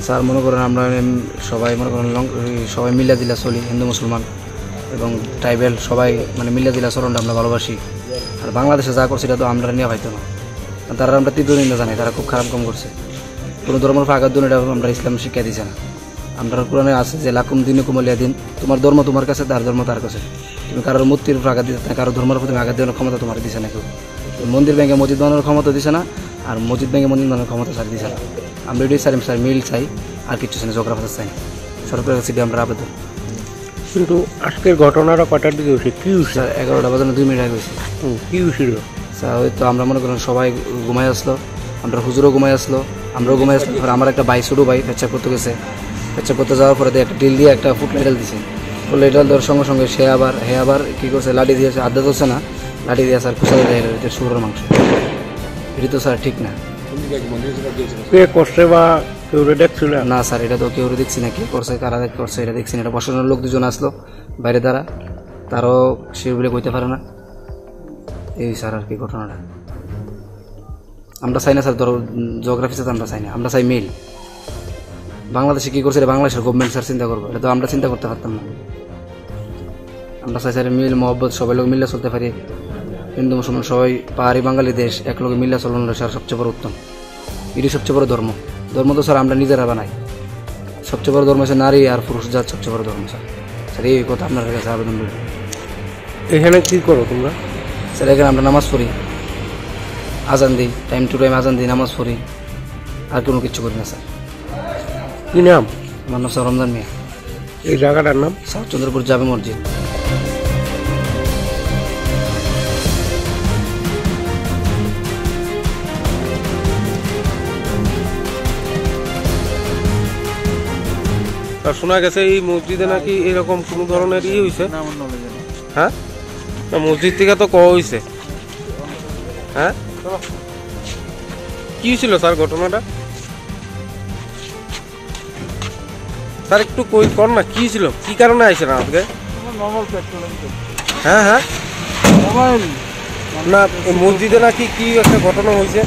Sir মনে করেন আমরা সবাই মনে করেন সবাই মিল্লা দিলা চলি, হিন্দু মুসলমান এবং ট্রাইবেল সবাই মানে মিল্লা দিলা চরণটা আমরা ভালোবাসি। আর বাংলাদেশে যা করছে এটা তো আমরা নিয়ে হয়তো না, তারা আমরা তীব্র নিন্দা জানি, তারা খুব খারাপ কাম করছে। কোনো ধর্মের আঘাত দিন এটা আমরা ইসলাম শিক্ষা দিছে না। আমরা কোরআনে আছে যে লাকুম দিনে কুমলিয়া দিন, তোমার ধর্ম তোমার কাছে, তার ধর্ম তার কাছে। তুমি কারোর মূর্তির উপর আঘাত দিতে না, কারোর ধর্মের প্রতি আঘাত দেওয়ার ক্ষমতা তোমার দিছে না কেউ। মন্দির ব্যাংকে মসজিদ বানানোর ক্ষমতা দিছে না, আর মসজিদ ব্যাংকে মন্দির বানানোর ক্ষমতা স্যার দিছে না। আমরা এটাই স্যার মিল চাই, আর কিছু চাই না, ঝগড়া ফাঁসা চাই না। সরকারের কাছে আমরা আবেদন। কিন্তু আজকের ঘটনাটা কটার দিকে হয়েছে? কি স্যার 11টা বাজানো 2 মিনিট আগে হয়েছে। কি হয়েছিল স্যার? হয়তো আমরা মনে করেন সবাই ঘুমাই আসলো, আমরা হুজুরও ঘুমাই আসলো, আমরাও ঘুমাই আসলো। আমার একটা ভাই, ছোটো ভাই পেচ্ছাপ করতে গেছে, পেচ্ছাপ করতে যাওয়ার পরে একটা ডিল দিয়ে একটা ফুট লাইটাল দিছে। ফুট লাইটাল দেওয়ার সঙ্গে সঙ্গে সে আবার কী করছে, লাঠি দিয়েছে, আড্ডা ধরছে না, লাঠি দিয়ে স্যার কুচালে দেয় শুয়োরের মাংস। এটা তো স্যার ঠিক না। কে করছে বা কেউ দেখছিল না স্যার, এটা তো কেউ দেখছি না, কে করছে কারা করছে এটা দেখছি না। এটা প্রশাসনের লোক 2জন আসলো বাইরে দ্বারা, তারও সে বলে কইতে পারে না। এই স্যার আর কি ঘটনাটা আমরা চাই না স্যার, ধরো জিওগ্রাফি সাথে আমরা চাই না, আমরা চাই মিল। বাংলাদেশে কী করছে এটা বাংলাদেশের গভর্নমেন্ট স্যার চিন্তা করবো, এটা তো আমরা চিন্তা করতে পারতাম না। আমরা চাই স্যার মিল মহব্বত, সবাই লোক মিলে চলতে পারি। হিন্দু মুসলমান সবাই পাহাড়ি বাঙালি দেশ, এক লোকে মিল্লা চলন স্যার সবচেয়ে বড় উত্তম। এটি সবচেয়ে বড় ধর্ম। ধর্ম তো স্যার আমরা নিজেরা বানাই। সবচেয়ে বড় ধর্ম হচ্ছে নারী আর পুরুষ জাত, সবচেয়ে বড় ধর্ম স্যার। স্যার এই কথা আপনার কাছে আবেদন করি। এখানে কি করো তোমরা? স্যার এখানে আমরা নামাজ পড়ি, আজান দিই, টাইম টু টাইম আজান দিই, নামাজ পড়ি, আর কোনো কিছু করি না স্যার। কি নাম? আমার নাম স্যার রমজান মিয়া। এই জায়গাটার নাম? স্যার চন্দ্রপুর জামে মসজিদ। শোনা গেছে এই মসজিদে নাকি এরকম কোন ধরনের হয়েছে। হ্যাঁ, মসজিদ থেকে তো কওয়া হয়েছে। হ্যাঁ, কি ছিল স্যার ঘটনাটা? স্যার একটু কই কর না, কি ছিল, কি কারণে আইছে না আজকে? হ্যাঁ হ্যাঁ, না মসজিদে নাকি কি একটা ঘটনা হয়েছে।